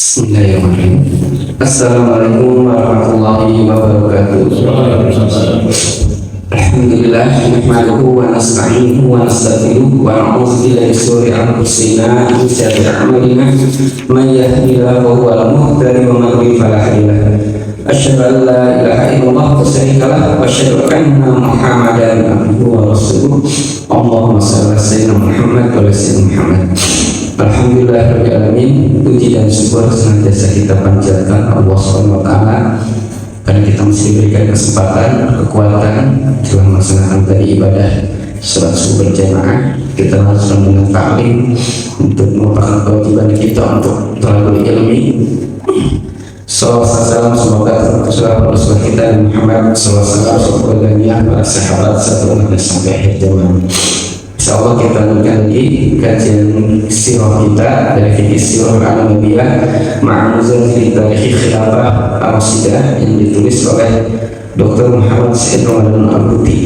Bismillahirrahmanirrahim. Assalamualaikum warahmatullahi wabarakatuh. Alhamdulillah, nahmaduhu wa nasta'inuhu wa nastaghfiruh wa na'udzu billahi min shururi anfusina wa min sayyiati a'malina. Man yahdihillahu fahuwal muhtadi wa man yudlil fala hadiya lahu. Asyhadu an la ilaha illallah wa syarika lahu wa asyhadu anna Muhammadan abduhu wa rasuluh. Allahumma shalli ala sayyidina Muhammad wa ala sayyidina Muhammad. Alhamdulillahirrahmanirrahim. Puji dan syukur senantiasa kita panjatkan Allah SWT karena kita masih diberikan kesempatan, kekuatan dalam melaksanakan tadi ibadah sholat subuh berjamaah. Kita harus mendengar taklim untuk merupakan kewajiban kita untuk terlalu ilmi. Salam semoga tercurah Rasul kita Muhammad SAW dan para sahabat satu umat sampai akhir zaman. Insyaallah kita lanjutkan lagi kajian sirah kita dari fikih sirah al-nabiyah ma'amuzan di tarikh khilafah ar-rasyidah yang ditulis oleh Dr. Muhammad Said Ramadan Al-Buti.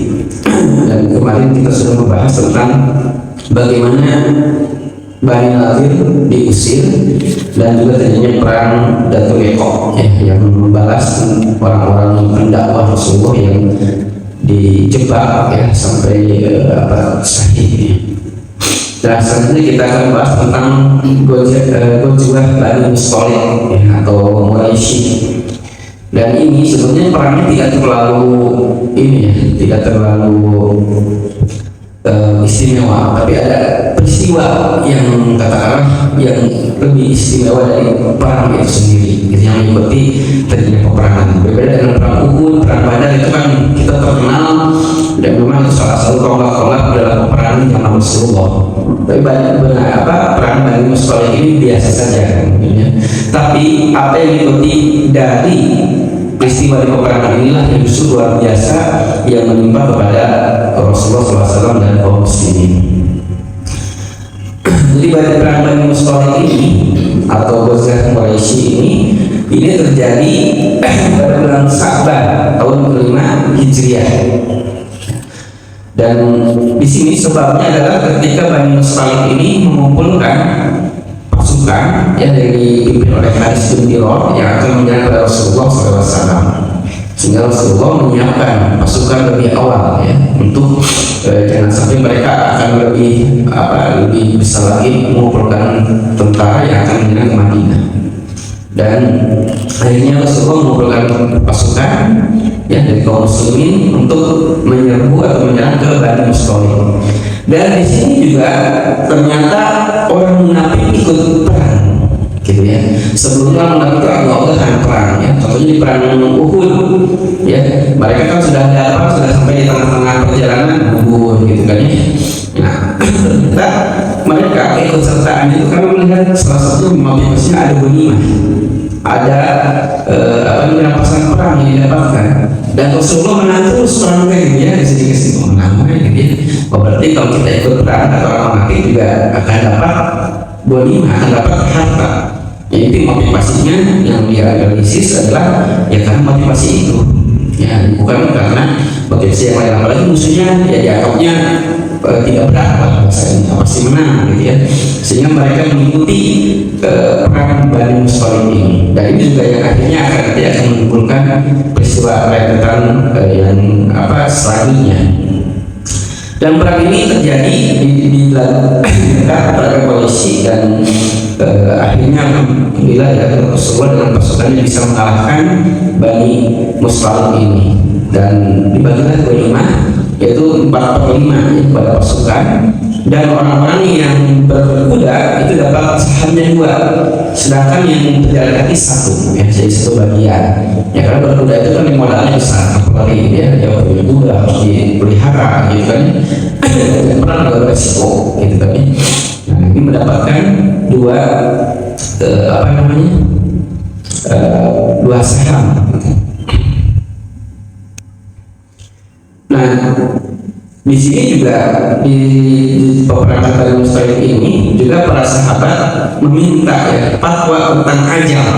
Dan kemarin kita sudah membahas tentang bagaimana Bani Nadir diusir dan juga terjadinya perang Datul Iqab yang membalas orang-orang pendakwah Rasulullah yang dijebak sampai sahih. Dan selanjutnya kita akan bahas tentang Ghazwah Bani Mustaliq atau Quraisy. Dan ini sebenarnya perangnya tidak terlalu tidak terlalu istimewa, tapi ada peristiwa yang katakanlah yang lebih istimewa dari perang itu sendiri, yang mengikuti terjadinya peperangan. Berbeda dengan perang Uhud, perang Badar itu kan kita terkenal dan memang itu salah satu tonggak-tonggak dalam peperangan zaman Rasulullah. Tapi perang Bani Mustaliq ini biasa saja ya. Tapi apa yang diikuti dari peristiwa di peperangan inilah yang justru luar biasa yang menimpa kepada Rasulullah SAW dan kaum muslimin. Jadi pada perang Bani Mustaliq ini atau Ghazwah Quraisy ini terjadi pada bulan Sa'ban tahun ke-5 Hijriah. Dan di sini sebabnya adalah ketika Bani Mustaliq ini mengumpulkan pasukan yang dipimpin oleh Haris bin Diror yang akan menyerang pada Rasulullah SAW. Sehingga Rasulullah menyiapkan pasukan lebih awal untuk jangan sampai mereka akan lebih besar lagi mengumpulkan tentara yang akan menyerang ke Madinah. Dan akhirnya Rasulullah mengumpulkan pasukan dari kaum muslimin untuk menyerbu atau menyerang ke Bani Mustaliq. Dan di sini juga ternyata orang munafik ikut perang, gitu ya. Sebelumnya munafik itu agak perang ya. Contohnya di perang Uhud, ya. Mereka kan sudah sampai di tengah-tengah perjalanan gugur, gitu kan ya. Nah, ternyata mereka ikut sertaan itu karena melihat salah satu motivasinya ada ghanimah, ada rampasan perang yang didapatkan. Dan Rasulullah menang terus perang kayak di sini menang gitu ya. Berarti kalau kita ikut perang atau orang mati juga akan dapat ghanimah, akan dapat harta. Jadi motivasinya yang dia analisis adalah karena motivasi itu, bukan karena motivasi yang lain. Apalagi musuhnya dianggapnya tidak berat bahasanya, pasti menang gitu ya. Sehingga mereka mengikuti perang Bani Mustaliq ini. Dan ini juga yang akhirnya akan menimbulkan peristiwa rentetan yang selanjutnya. Dan perang ini terjadi di perang Quraisy dan akhirnya alhamdulillah Rasulullah dengan pasukannya bisa mengalahkan Bani Mustaliq ini. Dan dibagilah ghanimah yaitu 4/5 pada pasukan, dan orang-orang yang berkuda itu dapat sahamnya 2, sedangkan yang berjalan kaki 1 jadi 1 bagian karena berkuda itu kan modalnya besar, apalagi yang punya kuda harus dipelihara gitu kan, dan perang juga beresiko gitu kan. Nah, ini mendapatkan 2 saham gitu. Nah, di sini juga di peperangan Bani Mustaliq ini juga para sahabat meminta fatwa tentang ajal.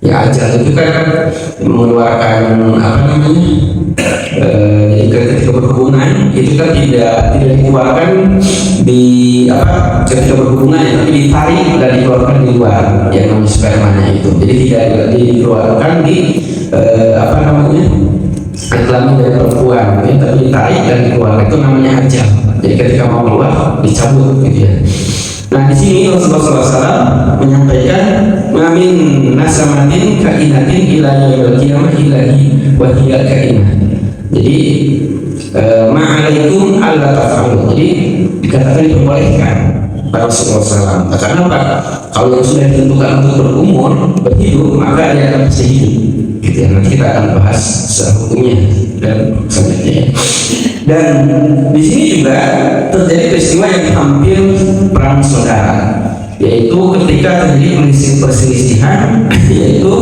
Ajal itu kan mengeluarkan jadi ketika berhubungan itu kan tidak dikeluarkan di apa ketika berhubungan ya, tapi ditarik dan dikeluarkan di luar yang namanya spermanya itu. Jadi tidak dikeluarkan di apa namanya kelamin dari perempuan ya, tapi ditarik dan dikeluarkan, itu namanya ajal. Jadi ketika mau keluar dicabut gitu ya. Nah di sini Rasulullah SAW menyampaikan mamin nasamatin kainatin ila yaumil qiyamah ilahi wa hiya kainah. Jadi ma'alaikum alla taf'alu. Jadi dikatakan diperbolehkan pada Rasulullah SAW. Karena apa? Kalau yang sudah ditentukan untuk berumur berhidup maka dia akan pasti hidup. Gitu ya. Nanti kita akan bahas hukumnya dan selanjutnya. Dan di sini juga terjadi peristiwa yang hampir perang saudara, yaitu ketika terjadi perselisihan, yaitu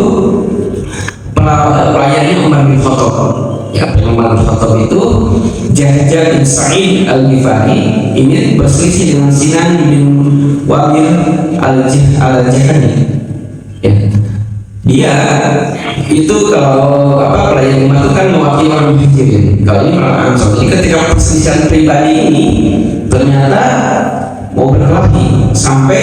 pelayannya Umar bin Khattab. Ya, Umar bin Khattab itu Jahjah bin Sa'id al-Ghifari ini berselisih dengan Sinan bin Wabir al-Jahani. Ya. Dia itu kalau apa pelayan Umar itu kan mewakili orang Muhajirin, kalau ini orang Ansor. Jadi ketika perselisihan pribadi ini ternyata mau berkelahi sampai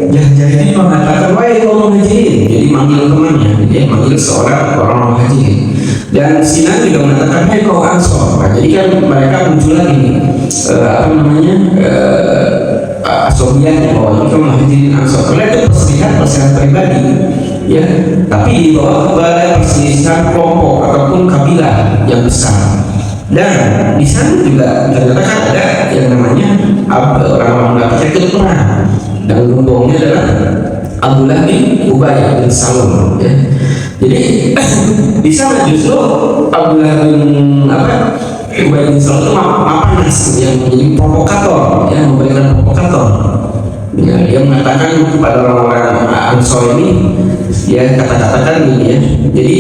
Jahjah ini mengatakan wahai kaum Muhajirin, jadi manggil temannya, dia manggil seorang orang Muhajirin. Dan Sinan juga mengatakan hai kaum Ansor. Nah, jadi kan mereka muncul lagi apa namanya asobian bahwa itu Muhajirin Ansor. Karena itu perselisihan pribadi ya, tapi di bawah kepada perselisihan kelompok ataupun kabilah yang besar. Dan di sana juga ternyata kan ada yang namanya orang-orang munafik ikut perang, dan gembongnya adalah Abdullah bin Ubay bin Salul ya. Jadi di sana justru Abdullah bin Ubay bin Salul itu mapanas yang menjadi provokator, yang memberikan provokator. Ya, dia mengatakan kepada orang-orang Ansor ini, dia kata-katakan ini ya. Jadi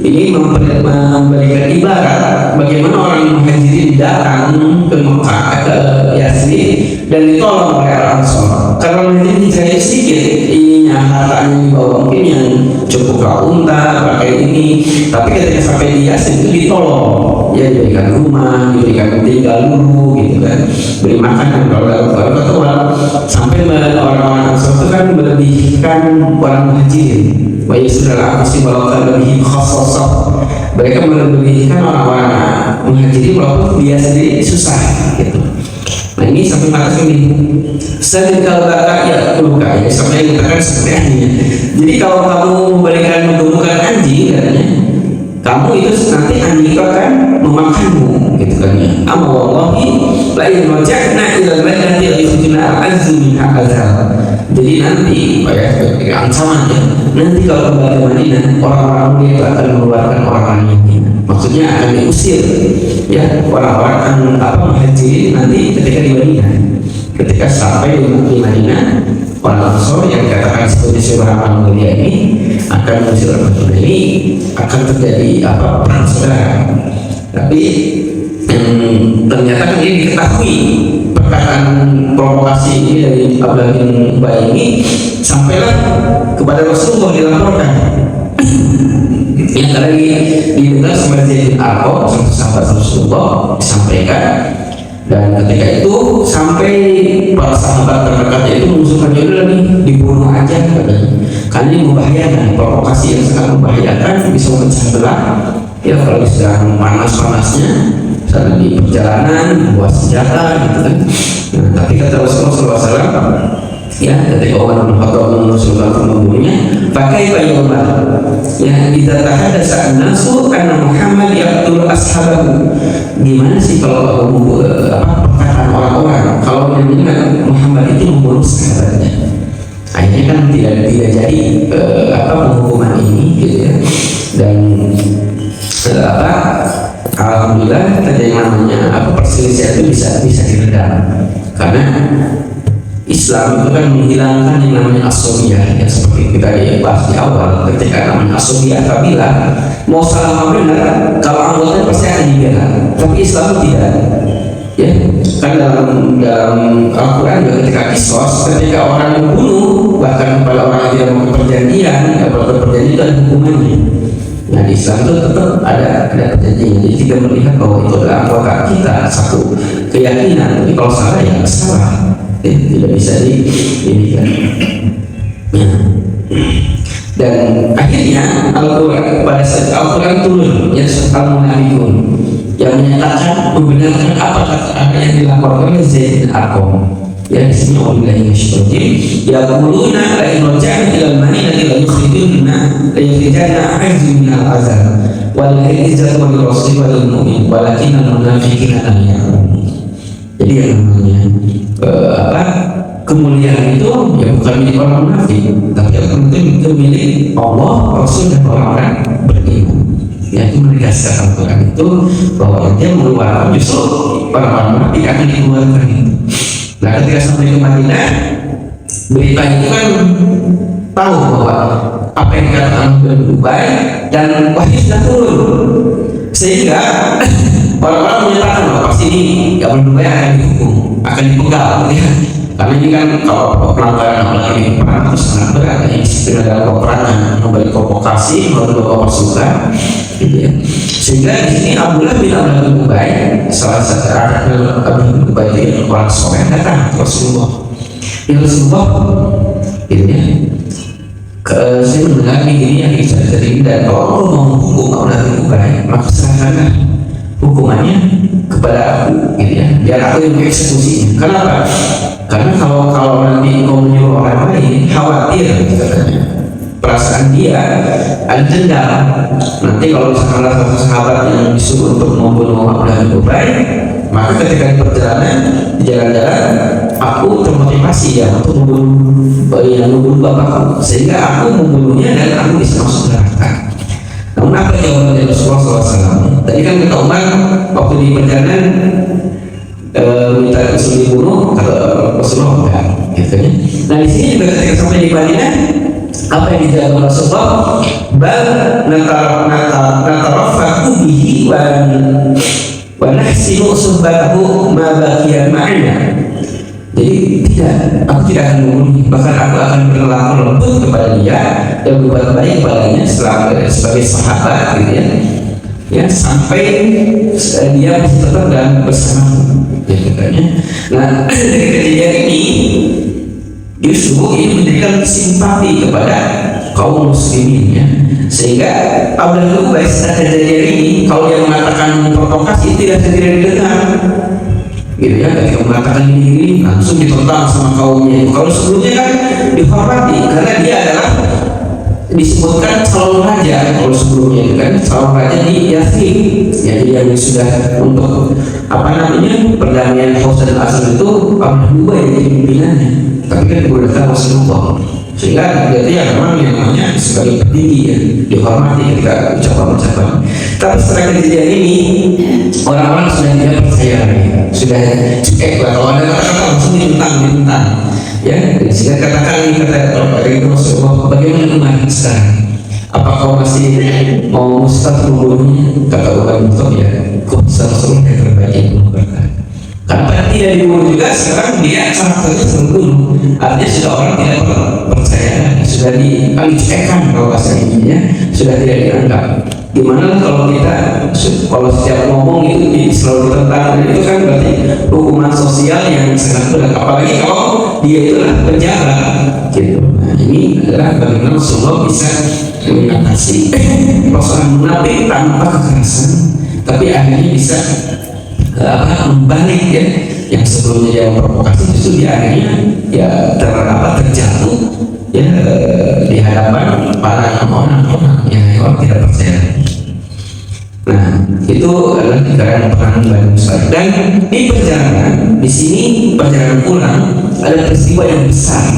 ini memberikan ibarat bagaimana orang Muhajirin datang ke Mekah, ke Yasrib dan ditolong oleh orang Ansor. Karena Muhajirin hijrahnya sedikit, ininya hartanya dibawa mungkin yang cukup unta, pakai ini. Tapi ketika sampai di Yasrib itu ditolong, ya diberikan rumah, diberikan tinggal dulu gitu kan, beri makanan kalau sampai orang-orang Ansor itu kan melebihkan orang Muhajirin. Wa yusrala aksi walaupun lebih khasasah, mereka melebihkan orang-orang Muhajirin walaupun dia sendiri susah gitu. Nah ini sampai mengatakan ini sedang kalau ya luka ya, sampai yang mengatakan sebenarnya. Jadi kalau kamu memberikan membunuhkan anjing katanya, kamu itu nanti anjing itu akan memakanmu gitu kan ya. Amma wallahi la in raja'na ila al-madinati yakhrujuna al-azzu minha azal. Jadi nanti ya ancaman ya, nanti kalau kembali ke Madinah orang-orang dia itu akan mengeluarkan orang-orang yang maksudnya akan diusir ya orang-orang Muhajirin nanti ketika di Madinah. Ketika sampai di Madinah, orang Ansor yang dikatakan seperti seorang mulia ini akan mengusir orang Madinah. Ini akan terjadi perang saudara. Tapi ternyata kan ini diketahui perkataan provokasi ini dari Abdullah bin Ubay ini sampailah kepada Rasulullah dilaporkan. Yang tadi diminta sama Zaid bin Arqam, satu sahabat Rasulullah, disampaikan. Dan ketika itu sampai para sahabat terdekatnya itu mengusulkan jodoh nih dibunuh aja katanya. Karena ini membahayakan, provokasi yang sangat membahayakan, bisa memecah belah. Ya kalau sedang panas-panasnya misalnya di perjalanan buat senjata gitu kan. Nah, tapi kata Rasulullah SAW ya ketika Umar bin Khattab Rasulullah membunuhnya, pakai payung ya kita tahadasa an-nasu anna Muhammad yaqtul ashabahu. Gimana sih kalau perkataan orang-orang kalau menyebutkan Muhammad itu membunuh sahabatnya? Akhirnya kan tidak jadi penghukuman ini gitu ya. Dan alhamdulillah tadi yang namanya perselisihan itu bisa diredam karena Islam itu kan menghilangkan yang namanya asobiyah, ya seperti kita bahas di awal ketika namanya asobiyah kabilah mau salah mau benar kalau anggotanya pasti akan dibela, tapi Islam tidak ya kan dalam Al-Quran juga ketika kisos ketika orang membunuh bahkan kepada orang yang tidak mau perjanjian itu ada hukumannya Nah di Islam itu tetap ada perjanjian. Jadi kita melihat bahwa itu adalah anggota kita, satu keyakinan. Tapi kalau salah ya salah, tidak bisa ini kan. Dan akhirnya Al-Quran pada saat Al-Quran turun ya Al-Munafikun yang menyatakan membenarkan apa kata yang dilaporkan oleh Zaid bin Arqam. Ya di sini oleh ya quluna la in raja'na ila al-madinati la yukhrijanna azim min al-azab wal izzatu wal rasul wal mu'min walakin al-munafiqina lam ya'lamun. Jadi yang namanya kemuliaan itu ya bukan milik orang munafik, tapi yang penting itu milik Allah, Rasul dan orang-orang beriman. Ya itu menegaskan Al-Quran itu bahwa dia mengeluarkan justru orang-orang munafik akan dikeluarkan itu. Nah ketika sampai ke Madinah, berita itu kan tahu bahwa apa yang dikatakan Abdullah bin Ubay dan wahyu sudah turun, sehingga orang-orang menyatakan bahwa pasti ini Abdullah bin Ubay akan dihukum, akan dipegal, ya. Karena ini kan kalau pelanggaran apalagi perang itu sangat berat, ya. Disiplin dalam peperangan, memberi provokasi, membawa pasukan, gitu ya. Sehingga di sini Abdullah bin Ubay, salah satu anak Abdullah bin Ubay itu orang soleh datang ke Rasulullah. Ya Rasulullah, gitu ya. Saya mendengar ini yang bisa terjadi dan kalau Allah mau menghukum Abdullah bin Ubay, maka serahkanlah hukumannya kepada aku, gitu ya. Biar aku yang mengeksekusinya. Kenapa? Karena kalau nanti kau menyuruh orang lain, khawatir katanya perasaan dia ada dendam. Nanti kalau misalkan ada satu sahabat yang disuruh untuk membunuh Abdullah bin Ubay, maka ketika di perjalanan di jalan-jalan aku termotivasi ya untuk membunuh bapakku, sehingga aku membunuhnya dan aku bisa masuk neraka. Namun apa jawaban dari Rasulullah SAW? Tadi kan kata Umar waktu di perjalanan minta Rasul dibunuh, kata Rasulullah enggak, gitu ya. Nah di sini juga ketika sampai di Madinah, apa yang dijawab Rasulullah? Bal natarafahu bihi wa nahsinu subbahu ma baqiya ma'ana. Jadi aku tidak akan membunuh, bahkan aku akan berlaku lembut kepada dia dan berbuat baik kepadanya sebagai sahabat, gitu ya. Ya sampai dia tetap dan bersama, ya katanya. Nah dari kejadian ini justru ini memberikan simpati kepada kaum muslimin, ya, sehingga Abdullah bin Ubay setelah kejadian ini kalau dia mengatakan memprovokasi tidak didengar, gitu ya. Ketika mengatakan ini langsung ditentang sama kaumnya. Kalau sebelumnya kan dihormati karena dia adalah disebutkan calon raja. Kalau sebelumnya kan calon raja di Yathrib, jadi yang sudah untuk perdamaian Haus dan Asal itu Abdullah bin Ubay jadi pimpinannya, tapi kan digunakan Rasulullah, sehingga dia memang yang namanya sebagai petinggi ya, dihormati ketika ucapan-ucapan. Tapi setelah kejadian ini orang-orang sudah tidak percaya lagi, sudah cek lah kalau ada kata-kata langsung ditentang, ya. Sehingga katakan dari Rasulullah, bagaimana umat sekarang? Apa kau masih mau mustahil membunuhnya? Kata Umar bin Khattab, ya, kau Rasulullah yang terbaik yang membunuhkan. Karena tidak dibunuh juga, sekarang dia karakternya terbunuh. Artinya sudah orang tidak percaya, sudah dialihkan kalau bahasa ininya, sudah tidak dianggap. Gimana kalau kita kalau setiap ngomong itu selalu ditentang, itu kan berarti hukuman sosial yang sangat berat. Apalagi kalau dia itu adalah penjara, gitu. Nah ini adalah bagaimana Rasulullah bisa mengatasi persoalan munafik tanpa kekerasan, tapi akhirnya bisa membalik, ya, yang sebelumnya dia memprovokasi justru dia akhirnya ya terjatuh, ya, di hadapan para orang-orang yang tidak percaya. Nah itu adalah kekayaan perang Bani Mustalik. Dan di perjalanan di sini perjalanan pulang ada peristiwa yang besar,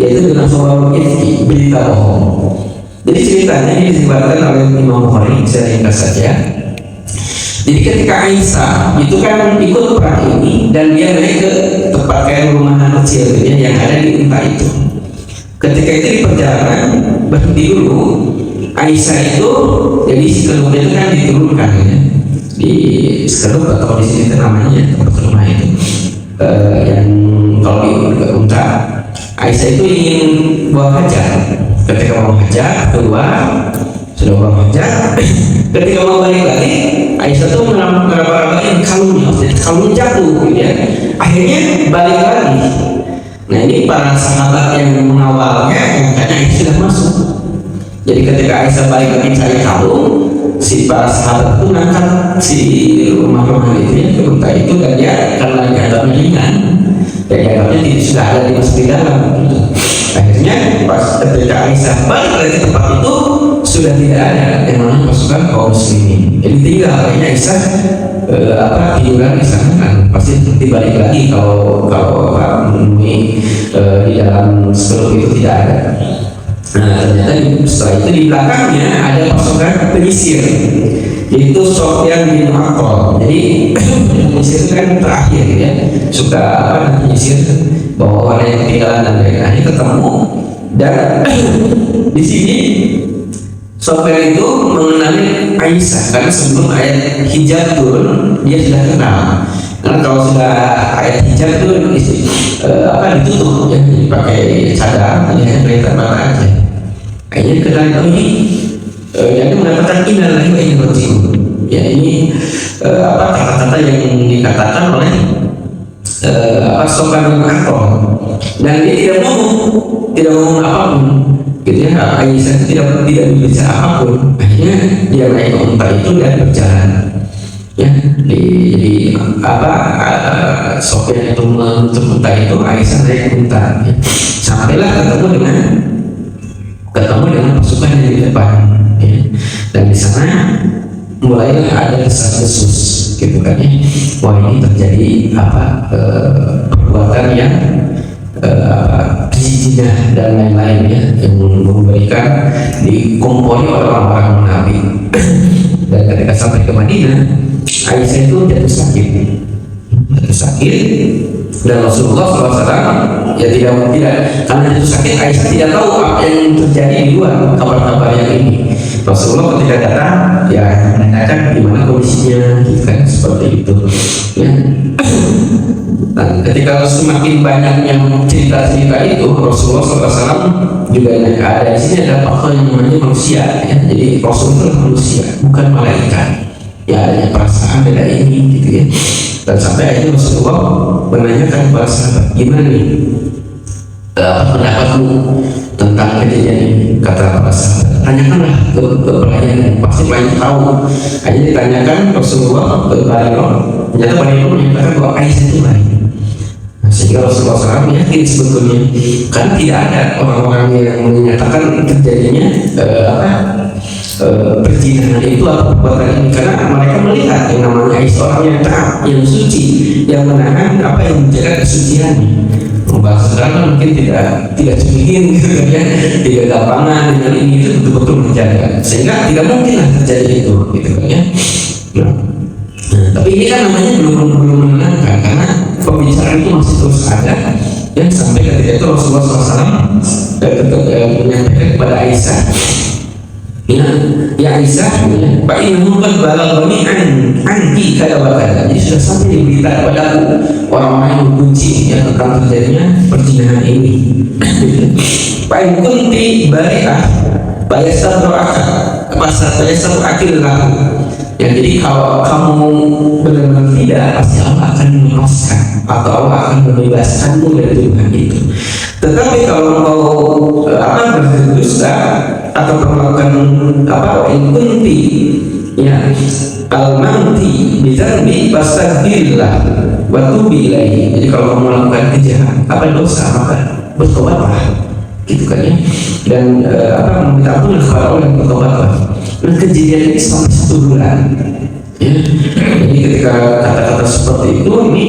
yaitu dengan soal berita bohong. Jadi ceritanya ini disebutkan oleh Imam Bukhari, saya ringkas saja. Jadi ketika Aisyah itu kan ikut perang ini dan dia naik ke tempat kayak rumahan kecil, ya, yang ada di unta itu. Ketika itu di perjalanan berhenti dulu, Aisyah itu jadi sekelumnya itu kan diturunkan, ya, di sekelup atau di sini namanya tempat rumah itu, yang kalau di unta. Aisyah itu ingin bawa hajat. Ketika mau hajat keluar, sudah bawa hajat, ketika mau balik lagi, Aisyah tuh meraba-rabain kalungnya, kalungnya jatuh gitu ya. Akhirnya balik lagi. Nah ini para sahabat yang mengawalnya, makanya Aisyah sudah masuk. Jadi ketika Aisyah balik lagi cari kalung, si para sahabat itu ngangkat si rumah-rumah itu ya, ke unta itu, dan dia karena dianggapnya ringan, dan dianggapnya tidak sudah ada dimasuk di dalam gitu. Akhirnya pas ketika Aisyah balik dari tempat itu sudah tidak ada yang namanya pasukan kaum muslimin. Jadi tinggal akhirnya Aisyah tiduran di sana kan, pasti dibalik lagi kalau menemui di dalam sebelum itu tidak ada. Nah ternyata setelah itu di belakangnya ada pasukan penyisir, yaitu Sofyan bin Mu'attal. Jadi penyisir itu kan terakhir ya, suka penyisir bahwa orang yang ketinggalan dan mereka ini ketemu. Dan di sini Sofyan itu mengenali Aisyah karena sebelum ayat hijab turun dia sudah kenal. Karena kalau sudah ayat hijab itu ditutup ya, dipakai cadar, hanya kelihatan mata aja. Akhirnya kenal ini, jadi mengatakan innalillahi wa inna ilaihi raji'un. Ya ini kata-kata yang dikatakan oleh Sofyan bin Mu'attal, dan dia tidak ngomong apapun gitu ya. Aisyah tidak berbicara apapun. Akhirnya dia naik unta itu dan berjalan ya. Sofyan itu menutup unta itu, Aisyah naik unta ya. Sampailah ketemu dengan pasukan yang di depan ya. Dan di sana mulailah ada desas-desus gitu kan ya. Wah ini terjadi perbuatan yang zina dan lain-lain ya, yang memberikan dikomponi oleh orang-orang munafik. Dan ketika sampai ke Madinah, Aisyah itu jatuh sakit, dan Rasulullah SAW ya tidak karena jatuh sakit, Aisyah tidak tahu apa yang terjadi di luar kabar-kabar yang ini. Rasulullah ketika datang ya menanyakan gimana kondisinya gitu kan, seperti itu ya. Dan ketika semakin banyak yang cerita-cerita itu, Rasulullah SAW juga ada di sini ada faktor yang namanya manusia ya. Jadi Rasul itu manusia, bukan malaikat ya, adanya perasaan beda ini gitu ya. Dan sampai akhirnya Rasulullah menanyakan kepada sahabat, gimana nih pendapatmu tentang kejadian ini? Kata para sahabat, tanyakanlah ke pelayan, pasti pelayan tahu. Akhirnya ditanyakan Rasulullah ke Barino, ternyata Barino menyatakan bahwa Aisyah itu baik. Sehingga Rasulullah SAW yakin sebetulnya, karena tidak ada orang-orang yang menyatakan terjadinya perzinahan itu atau perbuatan ini, karena mereka melihat yang namanya Aisyah orang yang taat, yang suci, yang menahan yang menjaga kesuciannya. Bahasa sekarang mungkin tidak cemilin gitu ya, tidak gampangan dengan ini, itu betul-betul menjaga, sehingga tidak mungkinlah terjadi itu gitu kan ya. Tapi ini kan namanya belum menenangkan, karena pembicaraan itu masih terus ada ya, sampai ketika itu Rasulullah SAW menyampaikan kepada Aisyah, ya Aisyah, Pak ini mungkin balagoni anti kada wakada. Jadi sudah sampai diberita kepada aku orang-orang yang membenci ya tentang terjadinya perzinahan ini. Pak ini kunti bari'ah bayasar akil laku. Ya jadi kalau kamu benar-benar tidak, pasti Allah akan melepaskan atau Allah akan membebaskanmu dari tuduhan itu. Tetapi kalau kau berdusta atau melakukan inkunti ya al-manti bidzanbi fastaghfirlah wa tubi ilaihi. Jadi kalau kamu melakukan kejahatan dosa, maka bertobatlah gitu kan ya, dan meminta ampun kepada Allah dan bertobatlah. Dan kejadian ini sampai 1 bulan ya. Jadi ketika kata-kata seperti itu, ini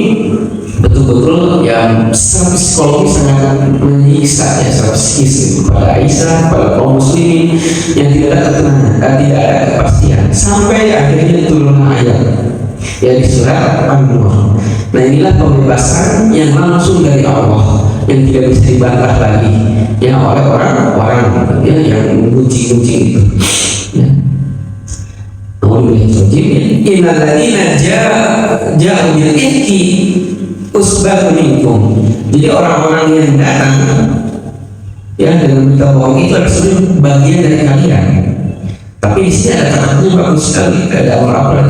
betul-betul yang secara psikologi sangat menyiksa ya, secara psikis kepada Aisyah, pada kaum muslimin yang tidak ada ketenangan, tidak ada kepastian, sampai akhirnya turun ayat ya di surat An-Nur. Nah inilah pembebasan yang langsung dari Allah, yang tidak bisa dibantah lagi ya oleh orang-orang ya, yang mengunci-unci itu ya. Innal ladzina ja'u bil ifki usbatun minkum. Jadi orang-orang yang datang ya dengan berita bohong itu adalah bagian dari kalian. Tapi di sini ada kata-katanya bagus sekali, ada apa?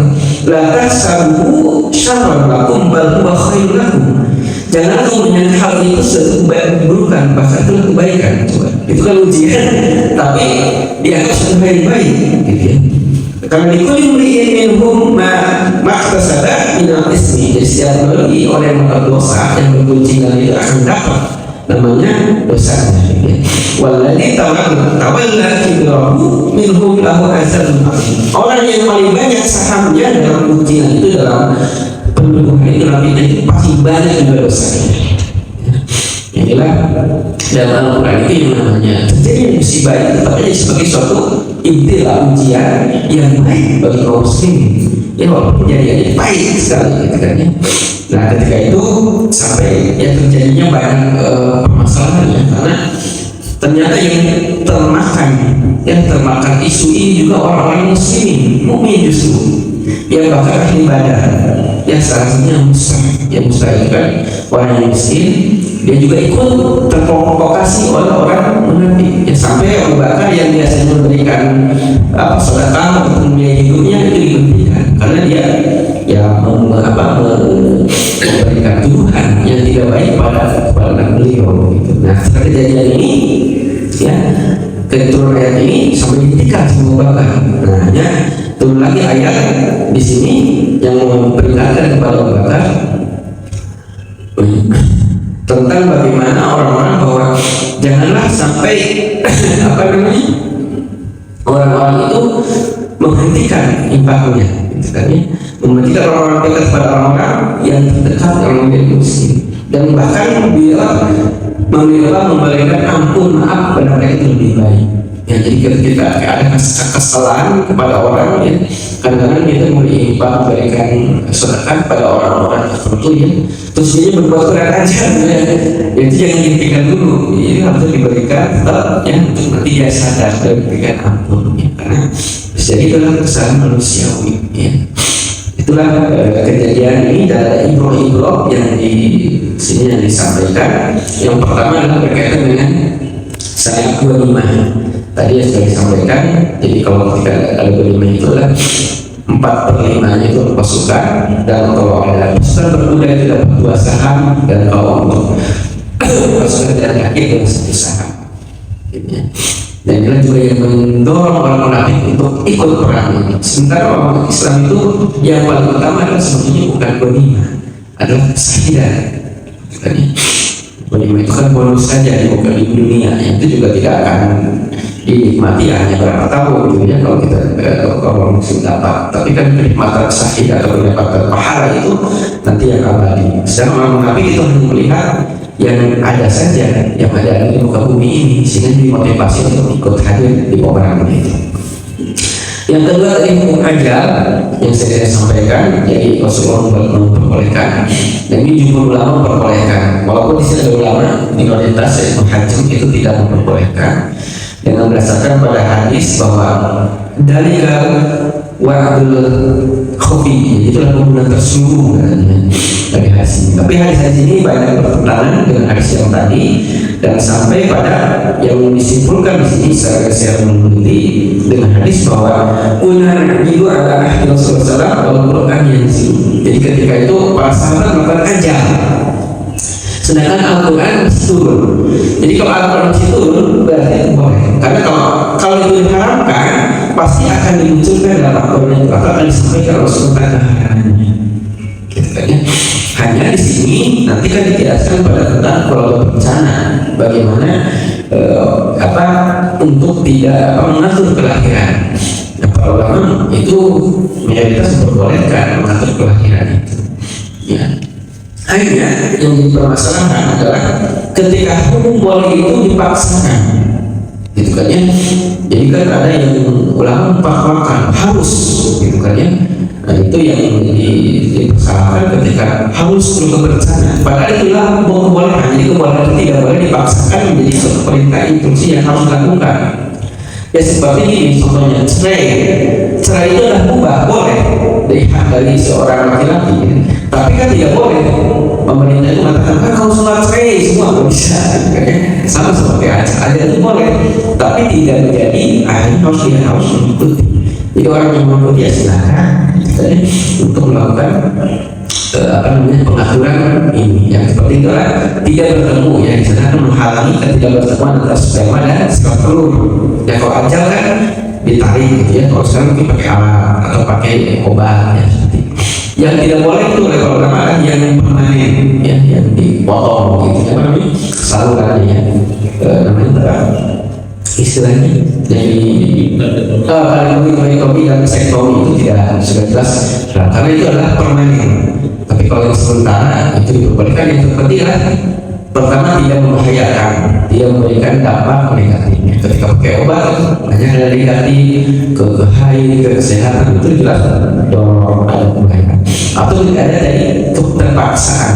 La tahsabu syarran lakum bal huwa khairun lakum. Jangan kamu menyangka hal itu sesuatu keburukan, bahkan itu kebaikan. Coba, itu kan ujian, tapi dianggap sesuatu baik-baik, gitu ya. Karena dikulim minhum maktasaba minal ismi, jadi setiap lagi orang yang melakukan dosa yang berguncingan itu akan dapat namanya dosanya. Walladzi tawalla kibrahu minhum lahu azabun azim. Orang yang paling banyak sahamnya dalam guncingan itu, dalam penuduhan itu, dalam itu pasti banyak juga dosanya. Inilah dalam Al-Quran itu yang namanya terjadi musibah itu tapi sebagai suatu ibtilah, ujian yang baik bagi kaum muslimin. Ya walaupun kejadiannya baik sekali gitu kan ya. Nah ketika itu sampai ya terjadinya banyak permasalahannya, karena ternyata yang termakan isu ini juga orang-orang muslimin, mukmin justru, yang bahkan ahli ibadah, yang salah satunya Musa itu kan orang yang miskin, dia juga ikut terprovokasi oleh orang munafik. Ya, sampai Abu Bakar yang biasanya memberikan sedekah untuk membiayai hidupnya itu dihentikan karena dia memberikan tuduhan yang tidak baik pada beliau gitu. Nah setelah kejadian ini ya, keturunan ayat ini sampai dihentikan sama Abu Bakar. Nah hanya turun lagi ayat di sini yang memperingatkan kepada Abu Bakar tentang bagaimana orang-orang bahwa janganlah sampai orang-orang itu menghentikan infaknya, gitu kan ya, menghentikan orang-orang dekat pada orang-orang yang terdekat yang menjadi miskin, dan bahkan bila memberikan ampun maaf pada mereka itu lebih baik. Ya, jadi ketika ada kesalahan kepada orang ya, kadang-kadang kita memberikan sedekah pada orang-orang tertentu ya, terus dia berbuat kurang ajar ya, itu jangan dihentikan dulu, ini harus diberikan tetap ya, untuk nanti dia sadar dan diberikan ampun ya, karena jadi itulah kesalahan manusiawi ya. Itulah kejadian ini dan ibroh yang di sini yang disampaikan. Yang pertama adalah berkaitan dengan saya 25. Tadi yang sudah disampaikan, jadi kalau ketika ada 25 itu adalah 4/5 itu pasukan, dan kalau ada pasukan berkuda itu dapat 2 saham, dan kalau untuk pasukan jalan kaki itu 1 saham. Dan inilah juga yang mendorong orang munafik untuk ikut perang ini. Sementara orang Islam itu yang paling utama adalah sebetulnya bukan ghanimah, adalah kesahihan. Ghanimah itu kan bonus saja, bukan di dunia, yang itu juga tidak akan dinikmati hanya berapa tahun gitu ya kalau kita kalau muslim dapat, tapi kan kenikmatan sahih atau mendapatkan pahala itu nanti yang abadi. Sedangkan orang munafik itu hanya melihat yang ada saja, yang ada di muka bumi ini, sehingga dimotivasi untuk ikut hadir di peperangan itu. Yang kedua tadi hukum ajal yang saya sampaikan, jadi Rasulullah memperbolehkan, dan ini jumhur ulama memperbolehkan, walaupun di sini ada ulama minoritas yang menghajam itu tidak memperbolehkan, dengan berdasarkan pada hadis bahwa dalika wa'dul khufi, itulah pembunuhan tersungguh katanya dari hadis ini. Tapi hadis ini banyak bertentangan dengan hadis yang tadi, dan sampai pada yang disimpulkan di sini saya meneliti dengan hadis bahwa unar itu adalah ahli Rasulullah Al-Quran yang sini. Jadi ketika itu para sahabat melakukan ajal, sedangkan Al-Quran masih turun. Jadi kalau Al-Quran masih turun berarti boleh. Karena kalau itu diharamkan pasti akan dimunculkan dalam Al-Quran itu, atau akan disampaikan Rasulullah keharamannya. Gitu kan ya. Hanya di sini nanti kan dijelaskan pada tentang kalau bencana bagaimana untuk tidak mengatur kelahiran. Nah, para ulama itu mayoritas memperbolehkan mengatur kelahiran itu. Ya. Hanya yang dipermasalahkan adalah ketika hukum boleh itu dipaksakan, gitu kan ya. Jadi kan ada yang ulama memfatwakan harus, gitu kan ya. Nah itu yang dipersalahkan ketika harus juga berencana. Padahal itulah kebolehan. Jadi kebolehan itu tidak boleh dipaksakan menjadi suatu perintah instruksi yang harus dilakukan. Ya seperti ini contohnya cerai itu adalah mubah, boleh dari hak dari seorang laki-laki. Tapi kan tidak boleh pemerintah itu mengatakan kan kalau sholat cerai semua nggak bisa, sama seperti aja itu boleh, tapi tidak menjadi akhirnya harus mengikuti. Jadi orang yang mengikuti ya silakan untuk melakukan pengaturan ini yang seperti itu tidak bertemu ya, di sana kan menghalangi ketika bertemuan antara sperma dan sel telur. Ya kalau ajal kan ditarik gitu ya, kalau sekarang mungkin pakai alat atau pakai obat ya seperti itu. Yang tidak boleh itu oleh ulama yang permanen ya, yang dipotong gitu ya, namanya salurannya ya, namanya istilahnya jadi tomi dan sektomi itu tidak sudah jelas karena itu adalah permanen. Tapi kalau yang sementara itu diperbolehkan. Yang terpenting adalah pertama tidak membahayakan, tidak memberikan dampak negatifnya. Ketika pakai obat banyak ada negatif ke haid, ke kesehatan, itu jelas dong ada membahayakan. Atau tidak ada dari keterpaksaan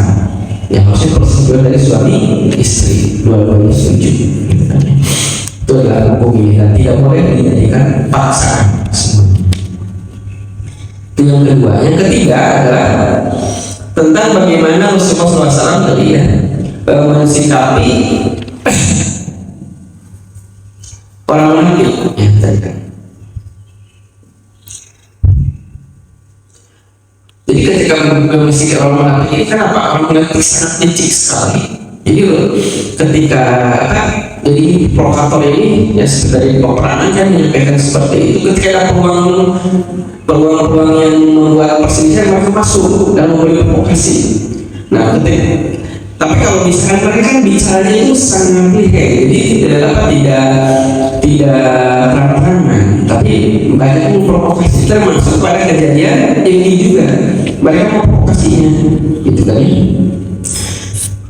yang harusnya persetujuan dari suami istri, dua-duanya setuju gitu kan. Itu adalah hukum ini dan tidak boleh dijadikan paksaan semuanya. Itu yang kedua. Yang ketiga adalah tentang bagaimana Rasulullah SAW tadi ya mensikapi orang munafik ya tadi kan. Jadi ketika mensikapi orang munafik ini kenapa orang munafik sangat licik sekali. Jadi ketika jadi provokator ini ya dari peperangan kan menyampaikan seperti itu, ketika ada peluang yang membuat perselisihan mereka masuk dan memberi provokasi. Nah, tapi kalau misalnya mereka kan bicaranya itu sangat lihai, jadi tidak terang-terangan, tapi banyak memprovokasi, termasuk pada kejadian ini juga mereka memprovokasinya, gitu kan ya.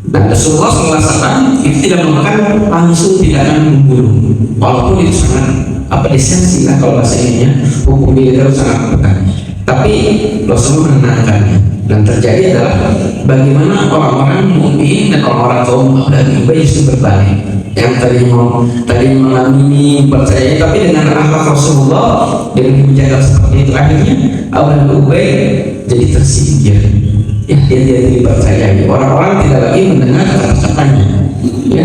Nah, Rasulullah SAW itu tidak mengatakan langsung tidak akan membunuh, walaupun itu sangat esensi lah kalau bahasa ininya, hukum militer sangat penting. Tapi Rasulullah menenangkannya, dan terjadi adalah bagaimana orang-orang mukmin dan orang-orang kaum dan Ubay justru berbalik. Yang tadi mengamini percaya, tapi dengan akhlak Rasulullah dengan menjaga seperti itu akhirnya Abu dan Ubay jadi tersingkir. Ya, dia dipercayai. Orang-orang tidak lagi mendengar kata-katanya. Ya,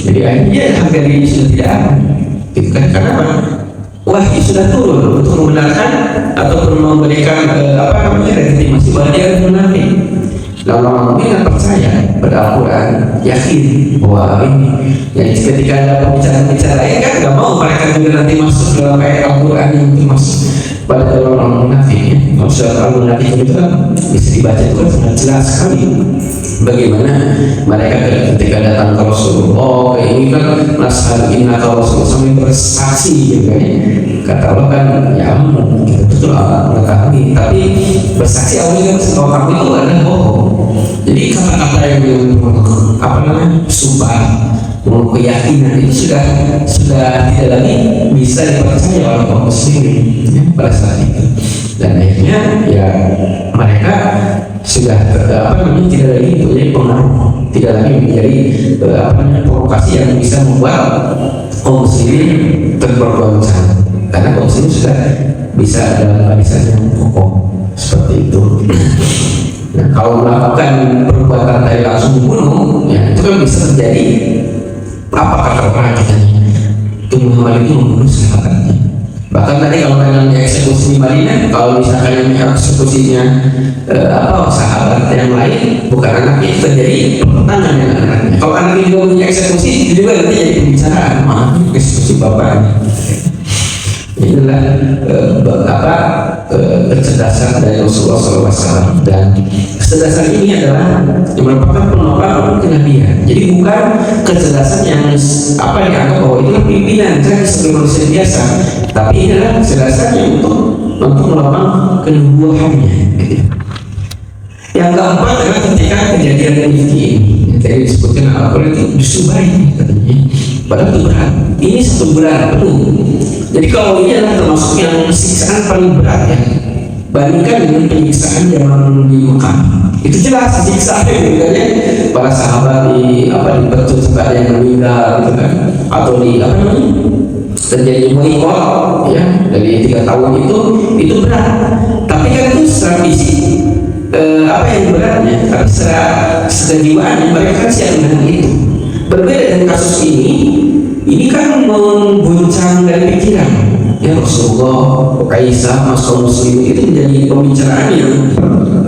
jadi akhirnya harga diri sudah tidak ada. Gitu kan? Karena wahyu sudah turun untuk membenarkan ataupun memberikan legitimasi bahwa dia munafik. Lalu orang mukmin percaya pada Al-Quran, yakin bahwa ini. Jadi ketika ada pembicaraan-pembicaraan lain kan nggak mau mereka juga nanti masuk dalam ayat Al-Quran yang masuk pada orang munafik ya. Kalau surat Al-Munafik itu kan bisa dibaca itu kan sangat jelas sekali bagaimana mereka ketika datang ke Rasulullah ini kan nasihat inna kalau Rasulullah sampai bersaksi gitu kan ya. Kata Allah kan ya kita betul mengetahui, tapi bersaksi awalnya kalau kamu itu adalah bohong. Jadi kata-kata yang sumpah keyakinan itu sudah tidak lagi bisa dipercaya oleh kaum muslimin ya, pada saat itu. Dan akhirnya ya mereka sudah tidak lagi menjadi pengaruh, tidak lagi menjadi provokasi yang bisa membuat kaum muslimin terbergoncang, karena kaum muslimin sudah bisa dalam barisan yang kokoh seperti itu. Nah, kalau melakukan perbuatan dari langsung membunuh, ya itu kan bisa terjadi apa kata orang katanya itu Muhammad itu membunuh sahabatnya. Bahkan tadi kalau yang eksekusi di Madinah, kalau misalkan yang eksekusinya sahabat yang lain bukan anaknya, itu terjadi pertentangan dengan anaknya. Kalau anaknya juga punya eksekusi, itu juga nanti jadi pembicaraan, maaf eksekusi bapaknya. Inilah kecerdasan dari Rasulullah SAW, dan kecerdasan ini adalah yang merupakan penopang kenabian. Jadi bukan kecerdasan yang dianggap bahwa itu pimpinan saya sebagai manusia biasa, tapi ini adalah kecerdasan yang untuk menopang kenubuahannya. Yang keempat adalah ketika kejadian Rifki ini yang tadi disebutkan Al-Quran itu justru baik katanya, padahal itu berat. Ini satu berat penuh. Jadi kalau ini adalah termasuk yang siksaan paling berat ya, bandingkan dengan penyiksaan zaman di Mekah, itu jelas siksaan ya, para sahabat dibetul sampai ada yang meninggal gitu kan, atau terjadi boikot ya dari 3 tahun itu berat. Tapi kan itu secara fisik apa yang beratnya, tapi secara kejiwaan mereka kan siap dengan itu. Berbeda dengan kasus ini kan mengguncang dari pikiran. Ya Rasulullah, Aisyah, masuk muslim itu menjadi pembicaraan yang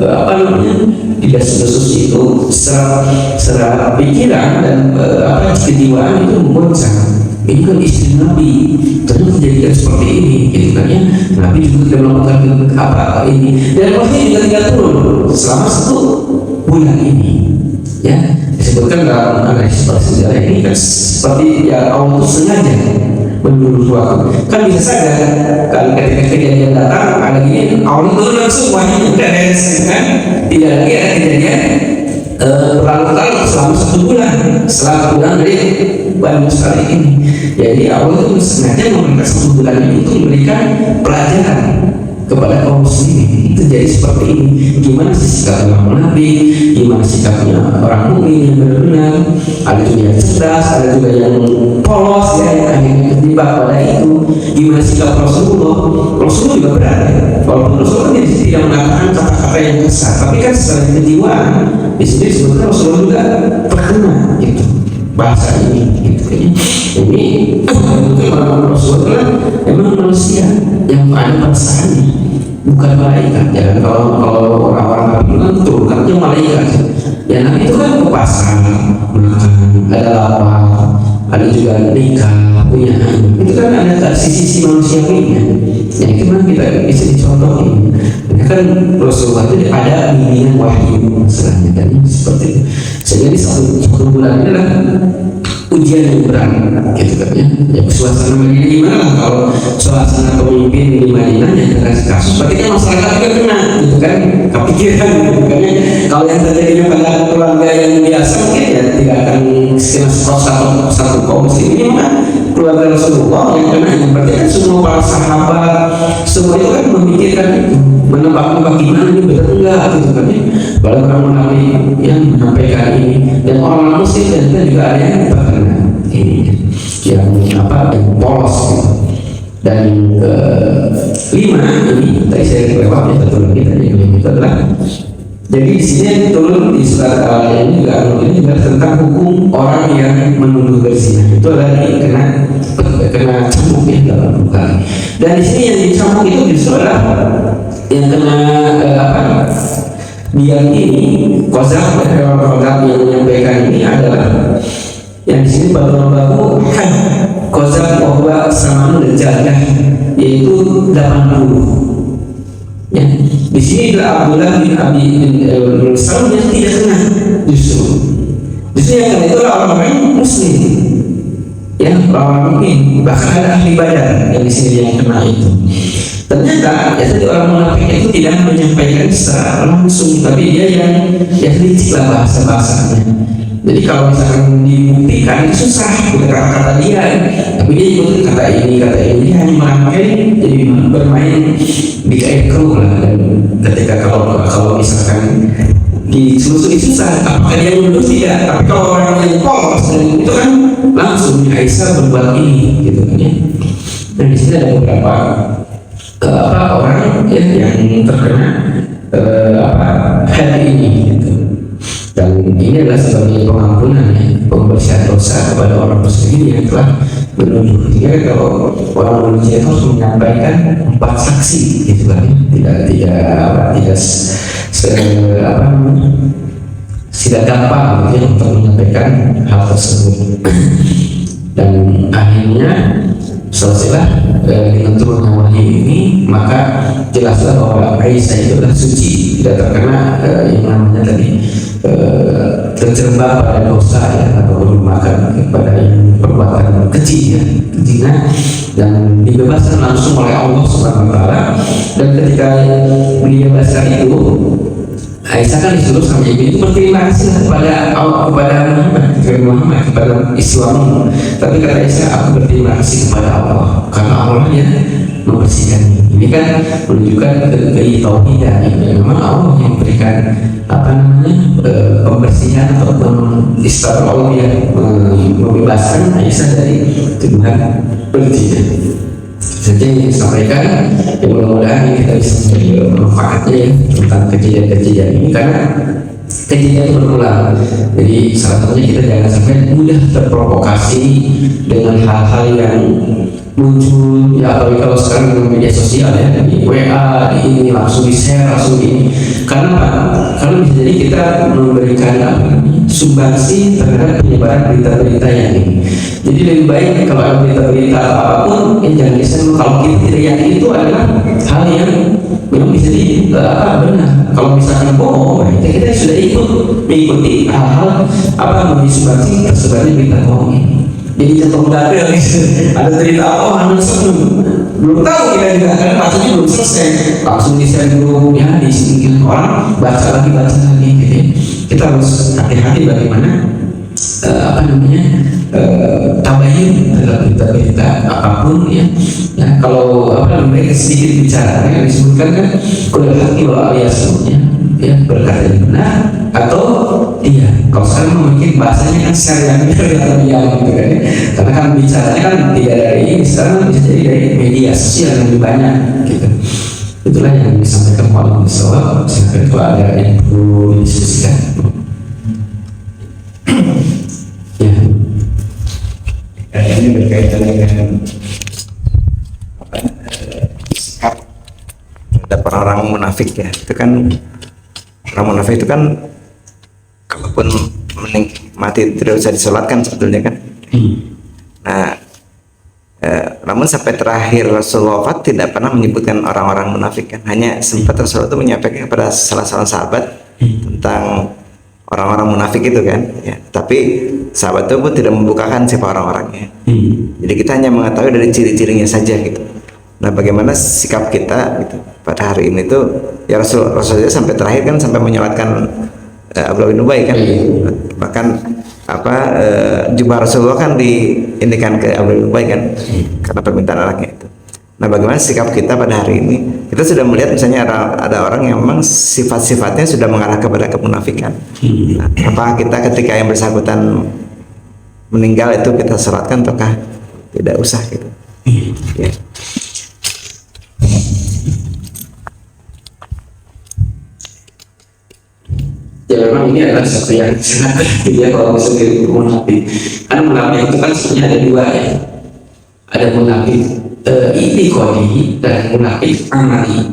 apa namanya tidak sesuai itu secara pikiran dan kejiwaan itu mengguncang. Ini kan istri Nabi, ternyata kejadian seperti ini, gitu kan ya. Nabi juga tidak melakukan apa ini, dan wahyu juga tidak turun selama 1 bulan ini. Ya, disebutkan dalam analisis sejarah ini kan seperti ya Allah itu sengaja menurut waktu. Kan bisa saja kalau ketika kejadian datang ada gini, Allah itu langsung wahyu tidak ada kan, tidak lagi ada kejadian berlalu-lalu selama 1 bulan setelah pulang dari Bani Israil ini. Jadi Allah itu sengaja memberikan 1 bulan ini untuk memberikan pelajaran kepada kaum muslimin. Itu jadi seperti ini. Gimana sih sikap orang munafik, gimana sikapnya orang mukmin yang benar-benar. Ada juga yang cerdas, ada juga yang polos ya, yang akhirnya terjebak pada itu. Gimana sikap Rasulullah? Rasulullah juga berat ya. Walaupun Rasulullah tidak mengatakan kata-kata yang besar, tapi kan secara kejiwaan di sini disebutkan Rasulullah juga terkena gitu bahasa ini gitu kayaknya. Ini orang Rasulullah memang manusia yang ada perasaannya, bukan malaikat. Jangan kalau orang-orang kafir kan turunkannya malaikat. Ya Nabi itu kan ke pasar, makan, ada lapar, ada juga nikah, punya anak. Itu kan ada sisi manusiawinya. Ya itu kan kita bisa dicontohin. Ini kan Rasulullah itu ada bimbingan wahyu misalnya kan seperti itu. Sehingga di 1 bulan ini adalah ujian yang berat gitu kan ya. Ya suasana Madinah gimana lah kalau suasana pemimpin di Madinah yang terkasih kasus, berarti kan masyarakat juga kena gitu kan, kepikiran gitu kan ya. Kalau yang terjadi pada keluarga yang biasa mungkin ya tidak akan satu kaum muslim ini, maka keluarga Rasulullah yang kena, berarti kan semua para sahabat semua itu kan memikirkan itu, menebak-nebak gimana ini benar enggak gitu kan ya. Kalau orang munafik yang menyampaikan ini dan orang muslim dan kita juga ada yang terkena ini yang yang polos gitu. Dan yang ke-5 ini tadi saya lewat ya, betul lagi tadi yang itu adalah, jadi di sini yang turun di surat awalnya ini juga tentang hukum orang yang menuduh berzina. Itu adalah kena cambuk ya dalam Bukhari. Dan di sini yang dicambuk itu justru adalah yang kena dia ini kozak yang menyampaikan ini adalah yang di sini baru kozak bahwa sama jadah yaitu 80. Ya, di sini adalah Abdullah bin Abi bin Salam yang tidak kena justru yang kena itu orang-orang muslim ya, orang mukmin, bahkan ada ahli Badar yang di sini yang kena itu. Ternyata ya tadi orang munafik itu tidak menyampaikan secara langsung, tapi dia yang licik lah bahasa-bahasanya. Jadi kalau misalkan dibuktikan itu susah, bukan kata-kata dia, tapi dia ikut kata ini dia hanya merangkai, jadi bermain di ekor lah. Dan ketika kalau misalkan ditelusuri susah, apakah dia menuduh tidak, tapi kalau orang yang polos dan itu kan langsung Aisyah berbuat ini gitu kan ya. Dan di sini ada beberapa orang yang terkena hal ini gitu. Dan ini adalah sebagai pengampunan ya, pembersihan dosa kepada orang muslimin yang telah menuduh. Jadi kalau orang manusia harus menyampaikan 4 saksi gitu kan ya, tidak gampang gitu ya, untuk menyampaikan hal tersebut. Dan akhirnya selesailah dengan turunnya wahyu ini, maka jelaslah bahwa Aisyah itu adalah suci, tidak terkena yang namanya tadi terjerembab pada dosa ya, atau bermakan kepada yang perbuatan kecil ya, zina, dan dibebaskan langsung oleh Allah Subhanahu wa taala. Dan ketika dibebaskan itu, Aisyah kan disuruh sama ibu itu berterima kasih kepada Allah, kepada Muhammad, kepada Islam. Tapi kata Aisyah, aku berterima kasih kepada Allah karena Allah yang membersihkan. Ini kan menunjukkan ketauhidan yang memang Allah yang memberikan pembersihan atau istilah Allah yang membebaskan Aisyah dari tuduhan berzina. saja yang disampaikan, ya mudah-mudahan kita bisa mengambil manfaatnya ya tentang kejadian-kejadian ini, karena kejadian itu berulang. Jadi salah satunya kita jangan sampai mudah terprovokasi dengan hal-hal yang muncul ya, apalagi kalau sekarang dengan media sosial ya, di WA, di ini langsung di share, langsung di ini. Karena apa? Karena bisa jadi kita memberikan sumbangsi terhadap penyebaran berita-berita yang ini. Jadi lebih baik kalau ada berita-berita apapun yang jangan di-share. Kalau kita tidak yakin itu adalah hal yang memang bisa benar. Kalau misalkan bohong, kita sudah mengikuti hal-hal apa disumbangsi tersebarnya berita bohong ini. Jadi contoh dada ada cerita belum tahu kita juga, karena maksudnya belum selesai, langsung di share dulu ya, di sini orang baca lagi gitu. Kita harus hati-hati bagaimana tabayun terhadap berita-berita apapun ya. Kalau mereka sedikit bicara yang disebutkan kan kuliah hati wal aliasnya ya, berkata yang benar atau dia. Kalau sekarang mungkin bahasanya kan share yang benar gitu kan, karena kan bicaranya kan tidak dari ini, sekarang bisa jadi dari media sosial yang lebih banyak gitu. Itulah yang disampaikan oleh Mustafa. Silakan kalau ada yang perlu didiskusikan. Ya, ini berkaitan dengan sikap terhadap orang-orang munafik ya. Itu kan orang munafik itu kan kalaupun mati tidak usah disolatkan sebetulnya kan. Nah, namun sampai terakhir Rasulullah wafat tidak pernah menyebutkan orang-orang munafik kan. Hanya sempat Rasulullah itu menyampaikan kepada salah seorang sahabat tentang orang-orang munafik itu kan ya. Tapi sahabat itu pun tidak membukakan siapa orang-orangnya. Jadi kita hanya mengetahui dari ciri-cirinya saja gitu. Nah, bagaimana sikap kita gitu pada hari ini tuh ya, Rasulullah sampai terakhir kan sampai menyolatkan Abdullah bin Ubay kan. Bahkan jubah Rasulullah kan diindikan ke Abdullah bin Ubay kan karena permintaan anaknya itu. Nah, bagaimana sikap kita pada hari ini? Kita sudah melihat misalnya ada orang yang memang sifat-sifatnya sudah mengarah kepada kemunafikan. Nah, apakah kita ketika yang bersangkutan meninggal itu kita sholatkan ataukah tidak usah gitu? Ya. Ya memang ini adalah sesuatu yang sangat ya kalau misalnya munafik. Karena munafik itu kan sebenarnya ada dua ya. Ada munafik itikodi dan munafik amali.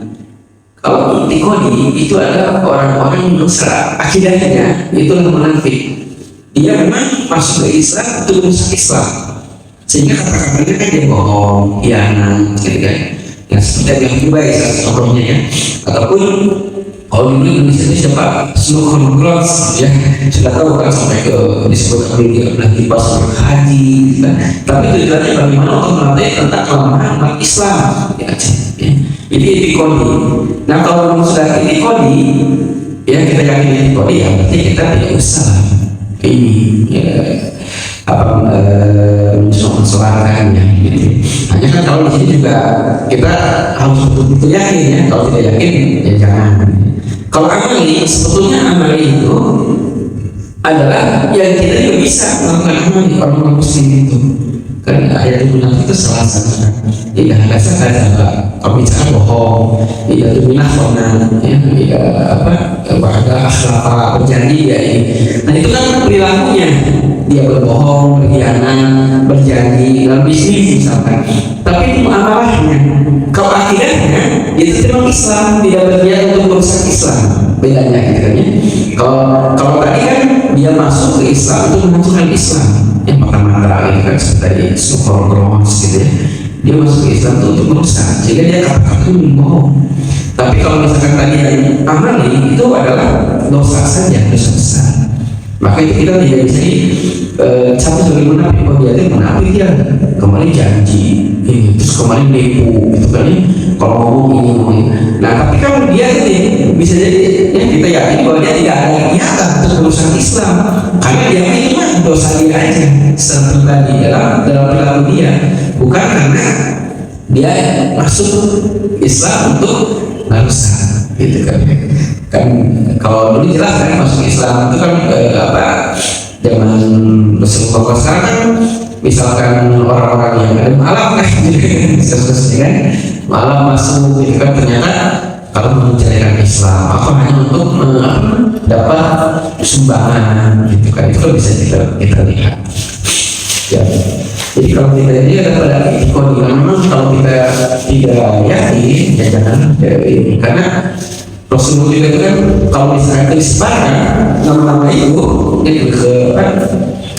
Kalau itikodi itu adalah orang-orang yang dosa akidahnya, itulah munafik. Dia memang masuk ke Islam untuk merusak Islam, sehingga kata-katanya kan dia bohong, khianat, gitu kan. Yang seperti yang juga contohnya ya. Ataupun kalau dulu Indonesia itu siapa? Snooker Cross ya, sudah tahu kan sampai ke disebut nanti pas haji kan. Tapi tujuannya bagaimana untuk melatih tentang kelemahan umat Islam ya, jadi itikodi. Nah, kalau sudah itikodi ya, kita yakin itikodi ya, berarti kita tidak usah ini mensuarakannya gitu. Hanya kan kalau di sini juga kita harus betul-betul yakin ya. Kalau tidak yakin ya jangan. Kalau amali, sebetulnya amali itu adalah yang kita juga bisa melakukan amali orang muslim itu. Karena ayat munafik itu salah satu. Ya dasar ada kalau bicara bohong, ya itu munafik ya bahkan akhlak berjanji ya ini. Nah, itu kan perilakunya. Dia berbohong, berkhianat, berjanji dalam bisnis misalkan. Tapi itu amalahnya. Kalau akidahnya itu memang Islam, tidak berniat untuk merusak Islam. Bedanya gitu kan ya. Kalau tadi kan dia masuk ke Islam untuk menghancurkan Islam. Yang pertama itu kan tadi super gross gitu ya. Dia masuk ke Islam itu untuk merusak, sehingga dia kata-kata itu bohong. Tapi kalau misalkan tadi yang amali itu adalah dosa saja, dosa besar. Maka itu kita tidak bisa satu sebagai munafik. Oh, dia itu munafik ya, kemarin janji ini, terus kemarin nipu gitu kan ya. Kalau ngomong ini. Nah, tapi kalau dia itu bisa jadi ya, kita yakin bahwa dia tidak ada niatan untuk merusak Islam, karena dia itu mah dosa dia aja secara pribadi dalam perilaku dia, bukan karena dia masuk Islam untuk merusak gitu kan. Kan kalau dulu jelas kan masuk Islam itu kan zaman Rasulullah. Sekarang kan misalkan orang-orang yang ada malam kan kasusnya kan malam masuk gitu kan, ternyata kalau mencarikan Islam apa hanya untuk dapat sumbangan gitu kan, itu kan bisa kita lihat ya. Jadi kalau kita ini ada pada kondisi memang kalau kita tidak yakin ya jangan ini, karena Rasulullah juga itu kan kalau misalnya disebarkan nama-nama itu ke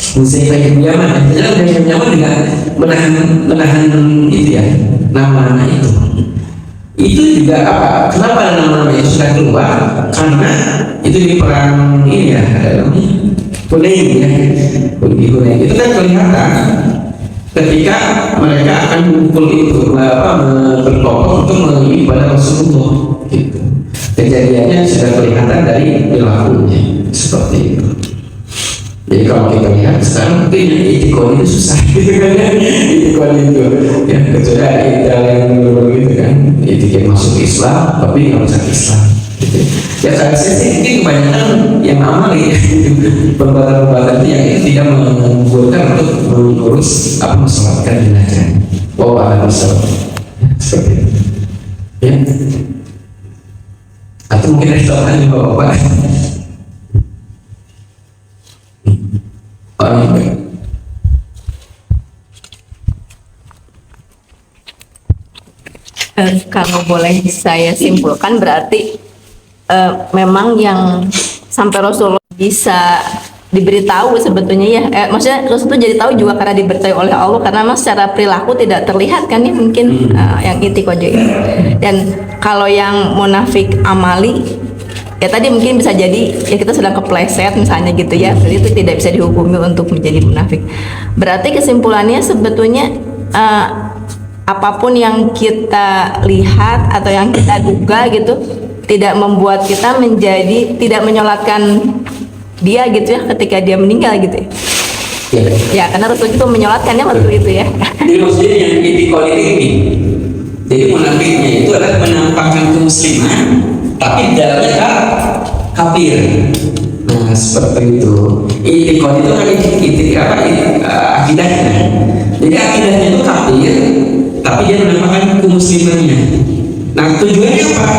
Musyaifah bin Yaman, jadi dari Yaman juga menahan itu ya nama-nama itu juga apa? Kenapa ada nama-nama itu sudah keluar? Karena itu di perang ini ya, Hunain ya, di Hunain itu kan kelihatan ketika mereka akan mengumpul itu berkelompok untuk mengiring pada Rasulullah gitu. Kejadiannya sudah kelihatan dari perilakunya seperti itu. Jadi kalau kita lihat sekarang itu itikon itu susah gitu kan ya, itikon itu ya kecuali ada ideal yang begitu kan, itikon masuk Islam tapi nggak masuk Islam gitu. Ya saya sih mungkin kebanyakan yang amal ya perbuatan-perbuatan yang tidak menggugurkan untuk mengurus apa mensolatkan jenazah. Wow, ada masalah seperti itu ya. Atau mungkin ada soalan di bawah-bawah. Kalau boleh saya simpulkan berarti memang yang sampai Rasulullah bisa diberitahu sebetulnya ya, maksudnya Rasul itu jadi tahu juga karena diberitahu oleh Allah, karena memang secara perilaku tidak terlihat kan ya mungkin yang itikoh itu. Dan kalau yang munafik amali ya tadi mungkin bisa jadi ya kita sedang kepleset misalnya gitu ya, jadi itu tidak bisa dihukumi untuk menjadi munafik. Berarti kesimpulannya sebetulnya apapun yang kita lihat atau yang kita duga gitu tidak membuat kita menjadi tidak menyolatkan dia gitu ya ketika dia meninggal gitu ya. Ya karena Rasul itu menyolatkannya waktu itu ya. Jadi maksudnya yang itikad ini, jadi munafiknya itu adalah menampakkan kemusliman tapi dalamnya kafir. Nah seperti itu. Itikad itu kan akidahnya. Jadi akidahnya itu kafir tapi dia menampakkan kemuslimannya. Nah tujuannya apa?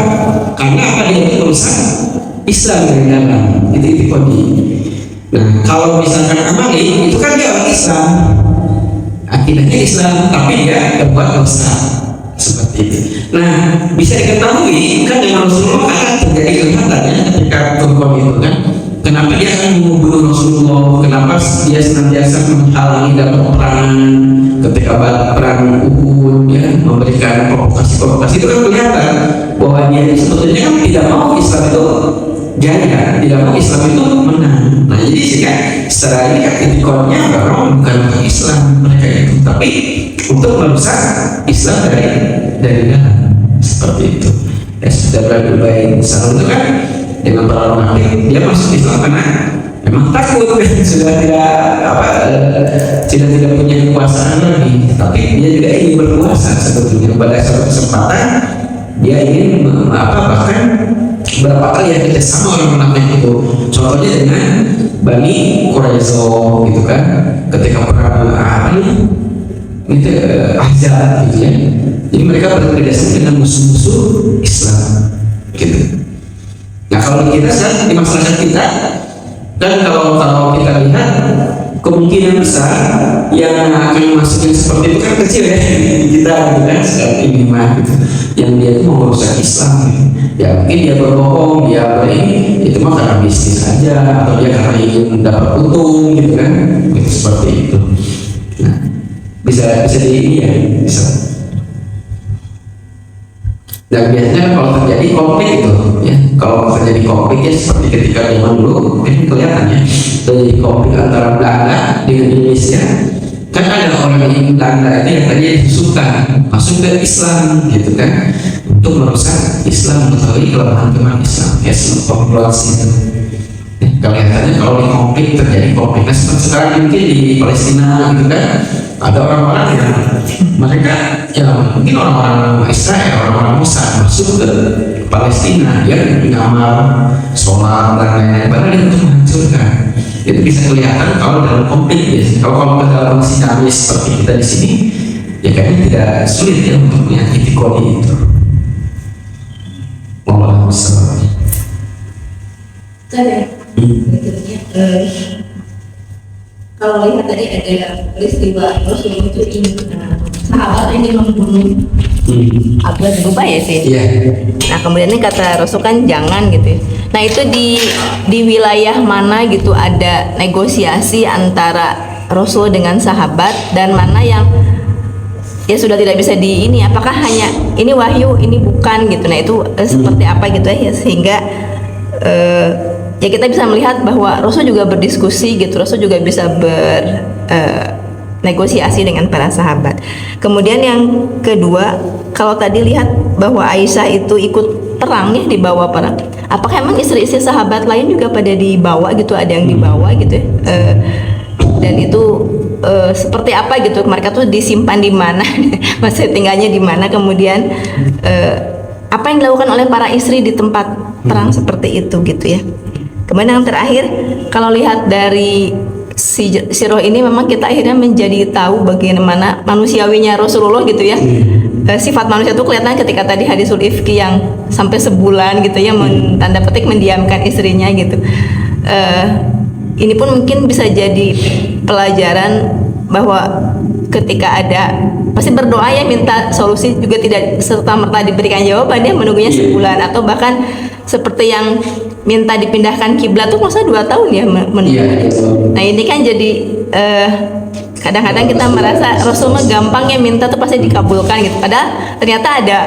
Karena apa, dia itu merusak Islam dari dalam, itu itikadi. Nah kalau misalkan amali itu kan dia orang Islam, akidahnya Islam tapi dia berbuat dosa seperti itu. Nah bisa diketahui kan dengan Rasulullah akan terjadi kehatannya ketika turun itu kan. Kenapa dia akan membunuh Rasulullah? Kenapa dia senantiasa menghalangi dalam peperangan ketika perang Uhud ya, memberikan provokasi itu kan kelihatan bahwa dia sebetulnya kan tidak mau Islam itu jaya, tidak mau Islam itu menang. Nah jadi sehingga secara ini kan itikadnya bahwa bukan untuk Islam mereka itu, tapi untuk merusak Islam dari dalam seperti itu. Ya sudah berbaik Islam itu kan dengan para munafik dia masuk Islam karena memang takut kan, sudah tidak punya kekuasaan lagi, tapi dia juga ingin berkuasa sebetulnya. Pada suatu kesempatan dia ingin bahkan berapa kali ya kerjasama orang munafik itu, contohnya dengan Bani Quraisyah gitu kan, ketika perang itu Ahzab gitu ya. Jadi mereka bekerjasama dengan musuh-musuh Islam gitu. Nah kalau kita sekarang di masyarakat kita kan kalau kita lihat kemungkinan besar yang akan masuk yang seperti itu kan kecil ya kita gitu kan sekarang ini mah gitu, yang dia itu mau merusak Islam gitu. Ya mungkin dia berbohong, dia itu mah karena bisnis aja atau dia karena ingin dapat untung gitu kan, gitu, seperti itu. Nah bisa di ini ya bisa. Dan biasanya kalau terjadi konflik itu ya, kalau terjadi konflik ya seperti ketika zaman dulu ini kelihatannya terjadi konflik antara Belanda dengan Indonesia, kan ada orang yang Belanda itu yang tadinya suka masuk ke Islam gitu kan, untuk merusak Islam, mengetahui kelemahan Islam, ya komplots itu. Kelihatannya kalau di konflik terjadi konflik, nah sekarang mungkin di Palestina gitu kan, ada orang-orang yang mereka ya mungkin orang-orang Israel, orang-orang Musa masuk ke Palestina, dia menyamar sholat dan lain-lain, bahkan dia untuk menghancurkan Itu bisa kelihatan kalau dalam konflik ya. Kalau dalam kondisi damai seperti kita di sini, ya kayaknya tidak sulit ya untuk menyakiti kode itu. Wallahu a'lam. Kalau lihat tadi ada peristiwa Rasulullah itu sahabat ini membunuh Abdullah bin Ubay ya sih. Iya. Nah kemudian ini kata Rasul kan jangan gitu. Nah itu di wilayah mana gitu ada negosiasi antara Rasul dengan sahabat dan mana yang ya sudah tidak bisa di ini, apakah hanya ini wahyu ini bukan gitu. Nah itu seperti apa gitu ya sehingga ya kita bisa melihat bahwa Rasul juga berdiskusi gitu, Rasul juga bisa negosiasi dengan para sahabat. Kemudian yang kedua, kalau tadi lihat bahwa Aisyah itu ikut perang ya, dibawa perang. Apakah emang istri-istri sahabat lain juga pada dibawa gitu, ada yang dibawa gitu ya? Dan itu seperti apa gitu, mereka tuh disimpan di mana, masa tinggalnya di mana, kemudian apa yang dilakukan oleh para istri di tempat perang seperti itu gitu ya. Kemudian yang terakhir, kalau lihat dari sirah ini memang kita akhirnya menjadi tahu bagaimana manusiawinya Rasulullah gitu ya. Sifat manusia itu kelihatan ketika tadi hadisul ifki yang sampai sebulan gitu ya, tanda petik mendiamkan istrinya gitu. Ini pun mungkin bisa jadi pelajaran bahwa ketika ada pasti berdoa ya, minta solusi juga tidak serta merta diberikan jawaban, dia menunggunya sebulan atau bahkan seperti yang minta dipindahkan kiblat tuh masa 2 tahun ya menunggu. Nah ini kan jadi kadang-kadang kita merasa Rasulullah gampang ya minta tuh pasti dikabulkan gitu, padahal ternyata ada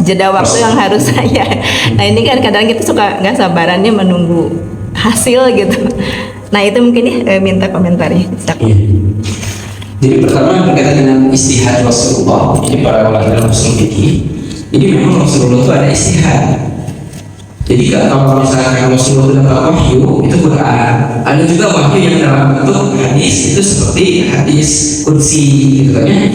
jeda waktu yang harus saya. Nah ini kan kadang kita suka nggak sabarannya menunggu hasil gitu. Nah itu mungkin minta komentarnya. Iya. Jadi pertama berkaitan dengan istihad Rasulullah, ini para ulama dalam usul fikih, ini memang Rasulullah itu ada istihad. Jadi kalau misalkan Rasulullah itu dapat wahyu itu Quran, ada juga wahyu yang dalam bentuk hadis, itu seperti hadis qudsi gitu kan ya,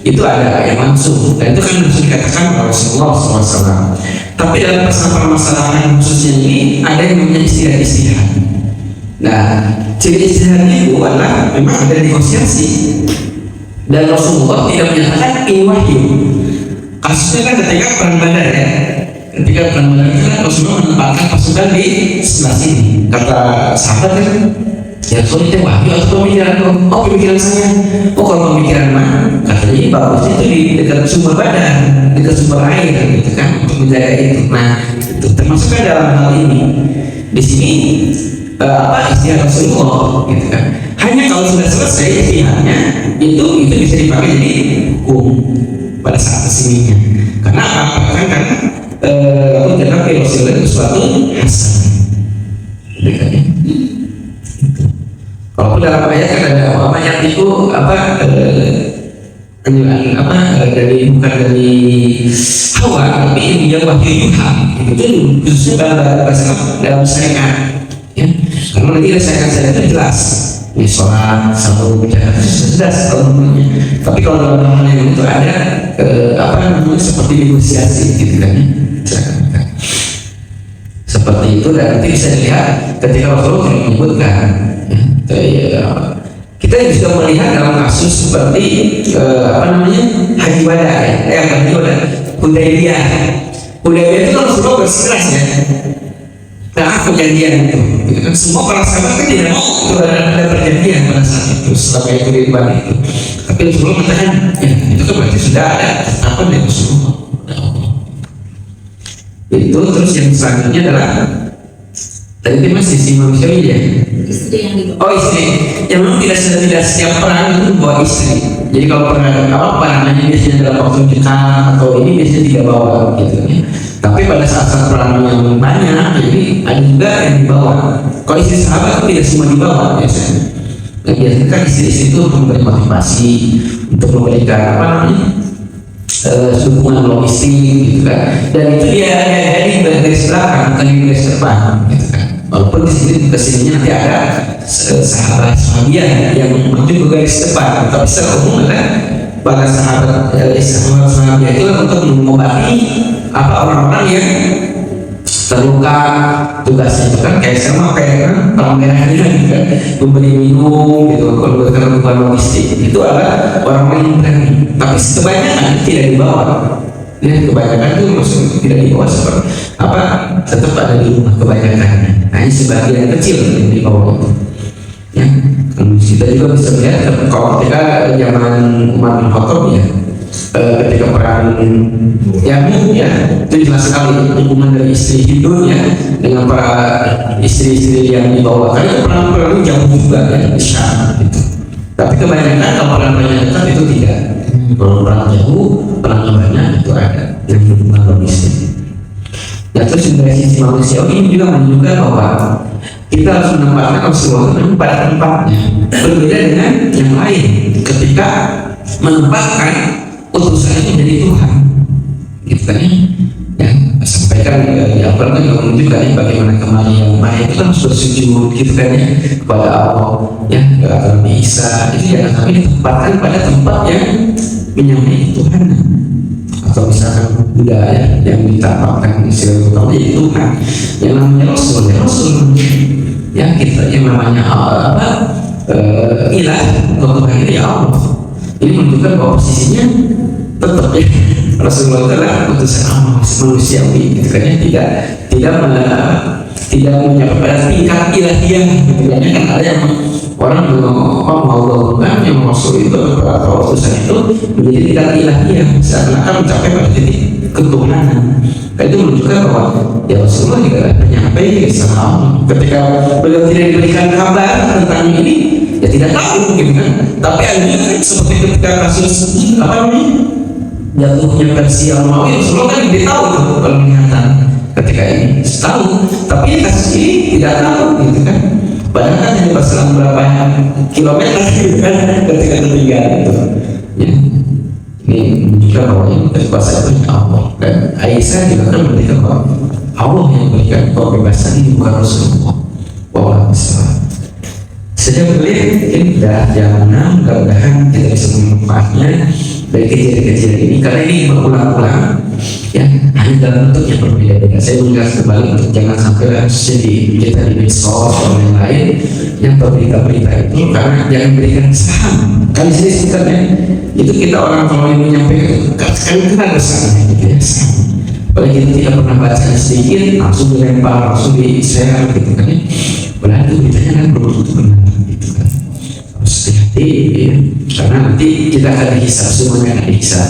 itu ada yang langsung, dan itu kan langsung dikatakan oleh Rasulullah SAW. Tapi dalam permasalahan khususnya ini ada yang namanya istihad. Nah, ciri istihadnya itu adalah memang ada negosiasi, dan Rasulullah tidak menyatakan ini wahyu. Kasusnya kan ketika perang Badar ya. Ketika perang Badar itu kan Rasulullah menempatkan pasukan di sebelah sini. Kata sahabat kan, ya Rasul itu wahyu atau pemikiran kamu? Oh pemikiran saya. Oh kalau pemikiran mana? Katanya ini bagusnya itu di dekat sumber badan, dekat sumber air gitu kan, untuk menjaga itu. Nah itu termasuk kan dalam hal ini. Di sini istihad Rasulullah gitu kan. Hanya kalau sudah selesai istihadnya itu bisa dipakai jadi hukum pada saat kesininya. Karena apa? Karena aku jangan Rasulullah itu suatu hasan. Dekatnya. Kalau dalam ayat kan ada banyak itu dari bukan dari Hawa, tapi dia wahyu Yuha. Itu khususnya dalam syariat. Ya, karena nanti saya itu jelas di sholat satu bicara jelas kalau namanya. Tapi kalau dalam hal yang itu ada seperti negosiasi gitu kan ya. Seperti itu, dan nanti bisa dilihat ketika Rasulullah menyebutkan ya, kita juga melihat dalam kasus seperti haji wada Hudaybiyah itu kan Rasulullah bersikeras ya. Nah, perjanjian itu, kan semua para sahabat kan tidak mau itu ada perjanjian pada saat itu selama itu ribuan itu. Tapi Rasulullah mengatakan, ya itu kan berarti sudah ada apa dari Rasulullah. Itu terus yang selanjutnya adalah tadi masih sisi manusiawi ya. Istri yang dibawa. Oh istri, yang memang tidak setiap perang itu bawa istri. Jadi kalau perangannya biasanya dalam waktu dekat atau ini biasanya tidak bawa gitu ya. Tapi pada saat perang yang banyak, jadi ada juga yang dibawa. Kalau istri sahabat itu tidak semua dibawa biasanya. Nah, biasanya kan istri-istri itu memberi motivasi untuk memberikan dukungan logistik gitu kan. Dan itu dia dari garis belakang, bukan di garis depan gitu kan. Walaupun di sini kesininya nanti ada sahabat-sahabiah yang maju ke garis depan, tapi secara umum adalah para sahabat-sahabiah itu untuk mengobati orang-orang yang terluka, tugasnya itu kan kayak sama kayak kan palang merahnya gitu kan, memberi minum gitu. Kalau bukan logistik itu adalah orang-orang yang berani, tapi kebanyakan tidak dibawa. Ya, kebanyakan itu maksudnya tidak dibawa seperti apa, tetap ada di rumah kebanyakannya. Hanya sebagian kecil yang dibawa itu. Ya, kita juga bisa melihat kalau ketika zaman Umar bin Khattab ya, ketika perang Yamuk ya, itu jelas sekali hubungan dari istri Hindun ya dengan para istri-istri yang dibawa, karena perang-perang itu jauh juga ya di Syam gitu. Tapi kebanyakan kalau perang-perang dekat itu tidak. Kalau perang jauh, perang banyak itu ada yang hubungan logistik. Ya, terus dari sisi manusia ini juga menunjukkan bahwa kita harus menempatkan Rasulullah itu pada tempatnya, berbeda dengan yang lain ketika menempatkan utusan itu menjadi Tuhan gitu kan ya, sampaikan ya apa kan juga menunjukkan ya, bagaimana kemarin yang Maria itu kan harus bersujud gitu kan ya kepada Allah ya, kepada Nabi Isa itu ya, tapi ditempatkan pada tempat yang menyamai Tuhan, atau misalkan Buddha ya, yang ditampakkan istilah utama yaitu Tuhan, yang namanya Rasul ya, kita yang namanya ilah atau Tuhan itu ya Allah. Ini menunjukkan bahwa posisinya tetap ya Rasulullah itu adalah utusan Allah manusiawi gitu kan ya, tidak mencapai tingkat ilahiyah gitu kan ya. Kan ada yang orang mau kan yang Rasul itu atau utusan itu menjadi tingkat ilahiyah, seakan-akan mencapai pada titik ketuhanan. Itu menunjukkan bahwa ya Rasulullah juga menyampaikan salam ketika beliau tidak diberikan kabar tentang ini ya tidak tahu gitu kan. Tapi akhirnya seperti ketika kasus apa namanya jatuhnya Persia Romawi, Rasulullah kan diberitahu tuh penglihatan ketika ini tahu, tapi kasus ini tidak tahu gitu kan. Padahal kan hanya berselang berapa kilometer gitu kan ketika tertinggal itu ya. Ini menunjukkan bahwa ini kuasa itu Allah, dan Aisyah juga kan memberikan bahwa Allah yang memberikan kebebasan ini bukan Rasulullah. Bahwa sejak beliau mungkin sudah jam 6, mudah-mudahan kita bisa memanfaatnya dari kejadian-kejadian ini, karena ini berulang-ulang ya, hanya dalam bentuk yang berbeda-beda. Saya mengingat kembali untuk jangan sampai harusnya kita di medsos atau yang lain yang berberita-berita itu, karena jangan berikan saham. Kan di sini sebenarnya itu kita orang kalau yang menyampaikan kan ada saham gitu ya, saham. Kalau kita tidak pernah baca sedikit langsung dilempar, langsung di-share gitu kan ya. Berarti beritanya kan belum tentu benar gitu kan. Harus hati-hati ya, karena nanti kita akan dihisab, semuanya akan dihisab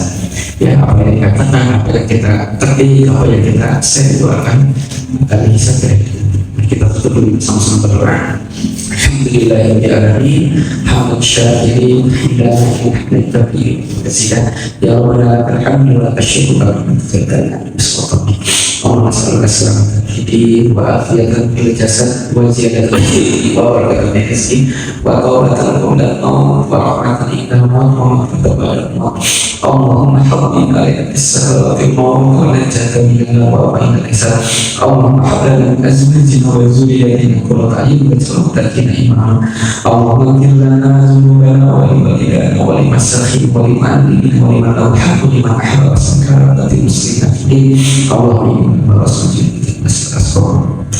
ya, apa yang dikatakan, apa yang kita ketik, apa yang kita share itu akan dihisab ya. Kita tutup dulu sama-sama berdoa. Alhamdulillahirrahmanirrahim, hamd syakirin, alhamdulillahirrahmanirrahim. Ya Rabbana lakal hamdu wa lakal syukru ala ni'matika bismillahirrahmanirrahim. Allahumma shalli ala sayyidina wa afiyatan fil jasad wa ziyadatan fil wa barakatan fil rizqi wa tawbatan qabla al-maut wa rahmatan inda al-maut wa maghfiratan al-maut. Allahumma habib alaina bis-salawati wa najata min al-wa inda al-hisab. Allahumma habib min azwajina wa zurriyyatina qurrata a'yun waj'alna muttaqina imama. Allahumma ighfir lana dhunubana wa liwalidayna wa limasakhin wa limu'allimina wa liman awhaqu liman ahbaba sakarati muslimin. Allahumma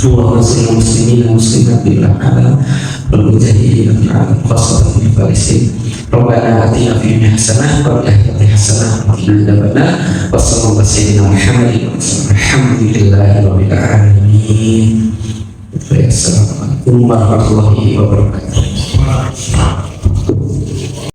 Allahumma salli muslimin muslimat bil alam wal mujahidin fil alam khasatan fi Palestin. Rabbana atina fid dunya hasanah wa fil akhirati hasanah wa qina adzabannar. Wa sallallahu sayyidina Muhammadin wa sallam. Alhamdulillahi rabbil alamin. Assalamualaikum warahmatullahi wabarakatuh.